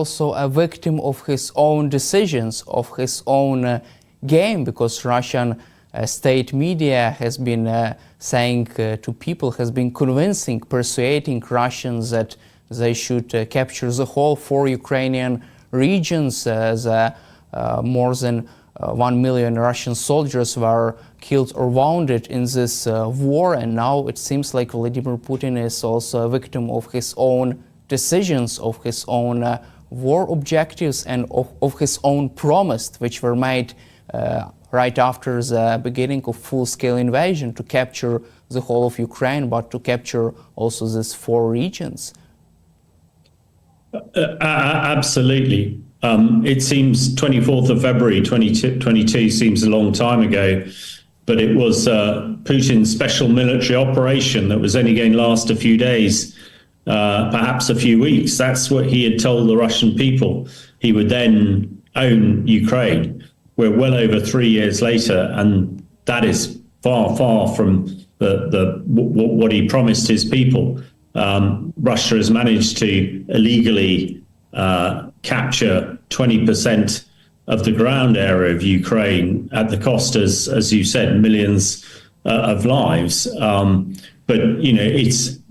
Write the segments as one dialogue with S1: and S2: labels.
S1: Also a victim of his own decisions, of his own game, because Russian state media has been saying to people, has been convincing, persuading Russians that they should capture the whole 4 Ukrainian regions. More than 1 million Russian soldiers were killed or wounded in this war, and now it seems like Vladimir Putin is also a victim of his own decisions, of his own war objectives, and of his own promise, which were made right after the beginning of full-scale invasion, to capture the whole of Ukraine, but to capture also these 4 regions.
S2: Absolutely. It seems 24th of February 2022 seems a long time ago, but it was Putin's special military operation that was only going to last a few days, perhaps a few weeks. That's what he had told the Russian people. He would then own Ukraine. We're well over 3 years later, and that is far, far from what he promised his people. Russia has managed to illegally capture 20% of the ground area of Ukraine at the cost, as you said, millions of lives. But you know,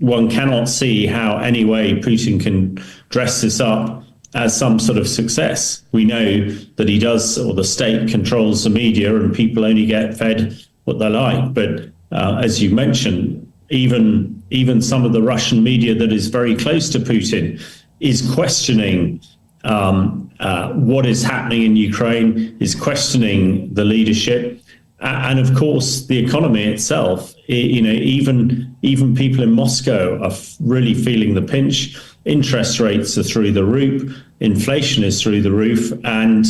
S2: one cannot see how any way Putin can dress this up as some sort of success. We know that he does, or the state controls the media, and people only get fed what they like. But as you mentioned, even some of the Russian media that is very close to Putin is questioning what is happening in Ukraine, is questioning the leadership, and of course the economy itself. You know, even people in Moscow are really feeling the pinch. Interest rates are through the roof, inflation is through the roof, and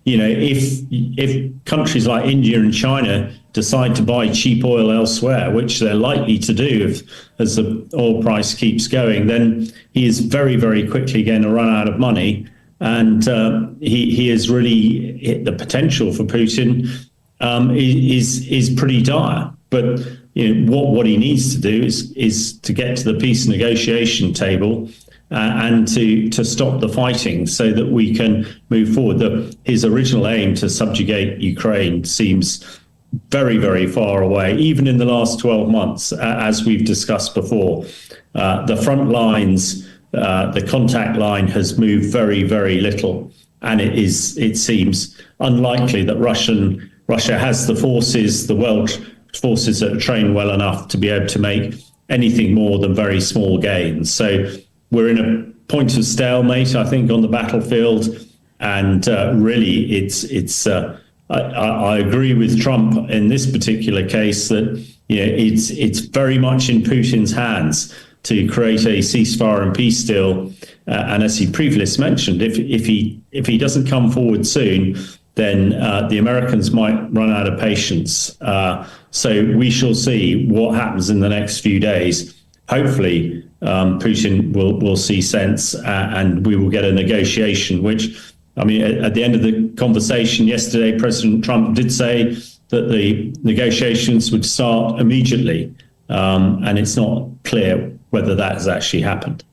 S2: you know, if countries like India and China decide to buy cheap oil elsewhere, which they're likely to do as the oil price keeps going, then he is very, very quickly going to run out of money. And he is really hit the potential for Putin is pretty dire. But you know, what he needs to do is to get to the peace negotiation table and to stop the fighting so that we can move forward. His original aim to subjugate Ukraine seems very, very far away, even in the last 12 months, as we've discussed before. The front lines, the contact line has moved very, very little. And it seems unlikely that Russia has the forces, the world forces that are trained well enough to be able to make anything more than very small gains. So we're in a point of stalemate, I think, on the battlefield. And really, I agree with Trump in this particular case that it's very much in Putin's hands to create a ceasefire and peace deal. And as he previously mentioned, if he doesn't come forward soon, then the Americans might run out of patience. So we shall see what happens in the next few days. Hopefully, Putin will see sense and we will get a negotiation, which, I mean, at the end of the conversation yesterday, President Trump did say that the negotiations would start immediately. And it's not clear whether that has actually happened.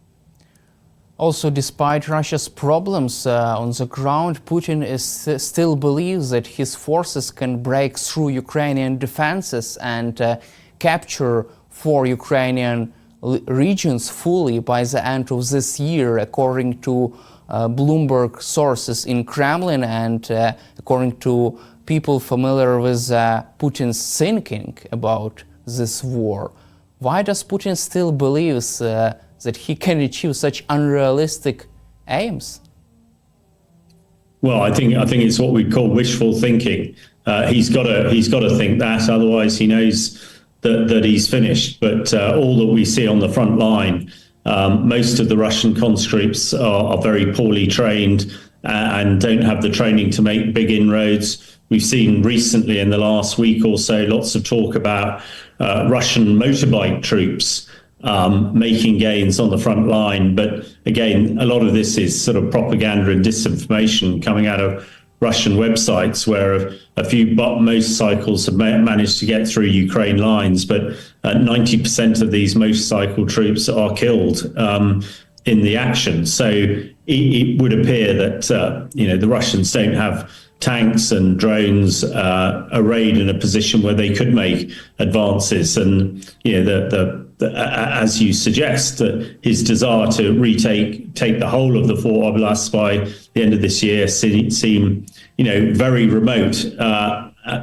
S1: Also, despite Russia's problems on the ground, Putin still believes that his forces can break through Ukrainian defenses and capture 4 Ukrainian regions fully by the end of this year, according to Bloomberg sources in Kremlin and according to people familiar with Putin's thinking about this war. Why does Putin still believe that he can achieve such unrealistic aims?
S2: Well, I think it's what we call wishful thinking. He's got to think that, otherwise he knows that he's finished. But all that we see on the front line, most of the Russian conscripts are very poorly trained and don't have the training to make big inroads. We've seen recently in the last week or so lots of talk about Russian motorbike troops making gains on the front line. But again, a lot of this is sort of propaganda and disinformation coming out of Russian websites where a few motorcycles have managed to get through Ukraine lines, but 90% of these motorcycle troops are killed in the action. So it would appear that the Russians don't have tanks and drones arrayed in a position where they could make advances, and as you suggest, that his desire to take the whole of the four oblasts by the end of this year seem very remote.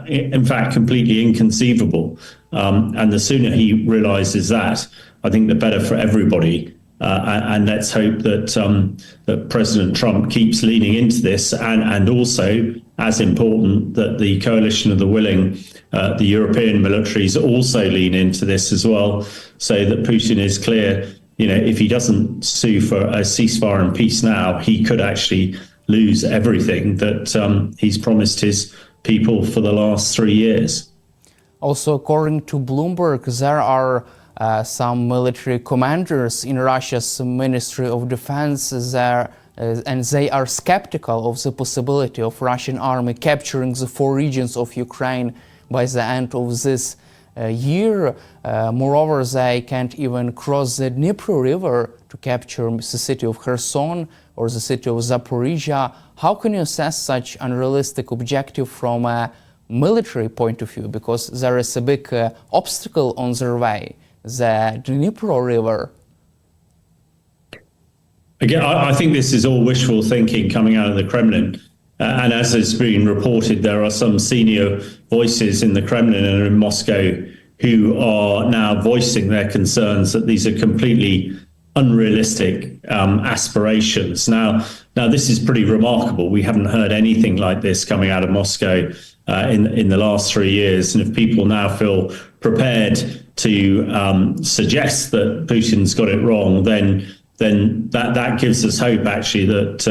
S2: In fact, completely inconceivable. And the sooner he realizes that, I think the better for everybody. And let's hope that President Trump keeps leaning into this, and also, as important, that the coalition of the willing, the European militaries, also lean into this as well, so that Putin is clear. If he doesn't sue for a ceasefire and peace now, he could actually lose everything that he's promised his people for the last 3 years.
S1: Also, according to Bloomberg, there are some military commanders in Russia's Ministry of Defense there, and they are skeptical of the possibility of Russian army capturing the 4 regions of Ukraine by the end of this year. Moreover, they can't even cross the Dnipro River to capture the city of Kherson or the city of Zaporizhia. How can you assess such unrealistic objective from a military point of view? Because there is a big obstacle on their way, the Dnipro River.
S2: Again, I think this is all wishful thinking coming out of the Kremlin. And as has been reported, there are some senior voices in the Kremlin and in Moscow who are now voicing their concerns that these are completely unrealistic aspirations. Now, this is pretty remarkable. We haven't heard anything like this coming out of Moscow in the last 3 years. And if people now feel prepared to suggest that Putin's got it wrong, then that gives us hope, actually, that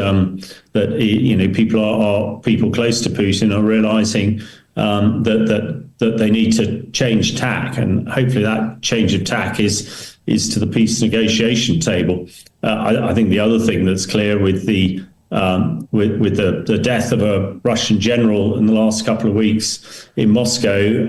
S2: people close to Putin are realizing that they need to change tack, and hopefully that change of tack is to the peace negotiation table. I think the other thing that's clear with the death of a Russian general in the last couple of weeks in Moscow,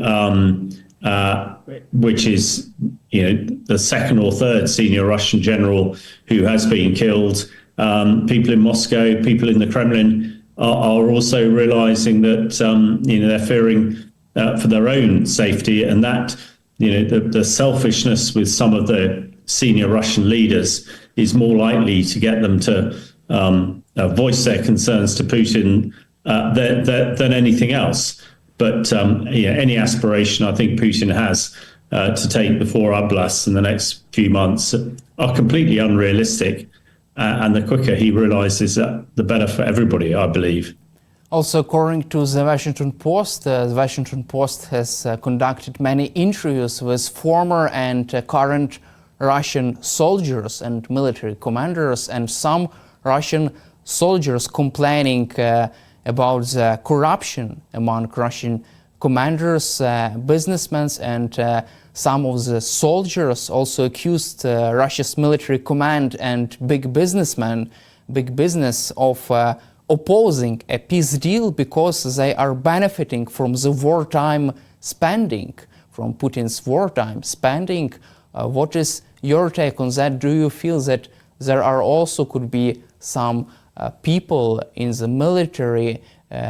S2: which is the second or third senior Russian general who has been killed. People in Moscow, people in the Kremlin are also realizing that they're fearing for their own safety, and that the selfishness with some of the senior Russian leaders is more likely to get them to voice their concerns to Putin than anything else. But any aspiration I think Putin has to take the 4 oblasts in the next few months are completely unrealistic. And the quicker he realizes that, the better for everybody, I believe.
S1: Also, according to the Washington Post has conducted many interviews with former and current Russian soldiers and military commanders, and some Russian soldiers complaining about the corruption among Russian commanders, businessmen, and some of the soldiers also accused Russia's military command and big business of opposing a peace deal because they are benefiting from the wartime spending, from Putin's wartime spending. What is your take on that? Do you feel that there are also could be some people in the military,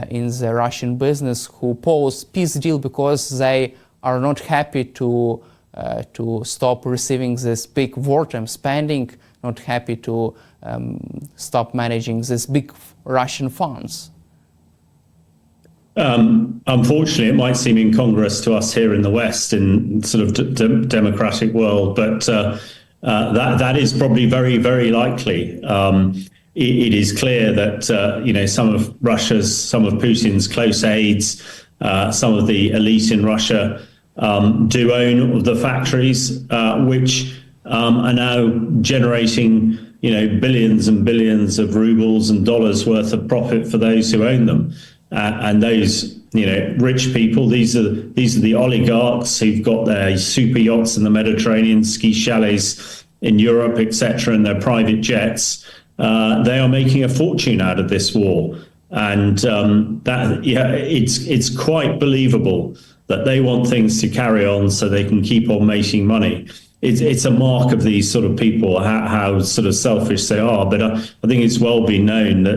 S1: in the Russian business, who oppose peace deal because they are not happy to stop receiving this big wartime spending, not happy to stop managing this big Russian funds?
S2: Unfortunately, it might seem incongruous to us here in the West, in sort of democratic world, but that is probably very, very likely. It is clear that some of Putin's close aides, some of the elite in Russia do own the factories, which are now generating billions and billions of rubles and dollars worth of profit for those who own them. And those rich people, these are the oligarchs who've got their super yachts in the Mediterranean, ski chalets in Europe, etc., and their private jets. They are making a fortune out of this war, and it's quite believable that they want things to carry on so they can keep on making money. it's a mark of these sort of people, how sort of selfish they are. But I think it's well been known that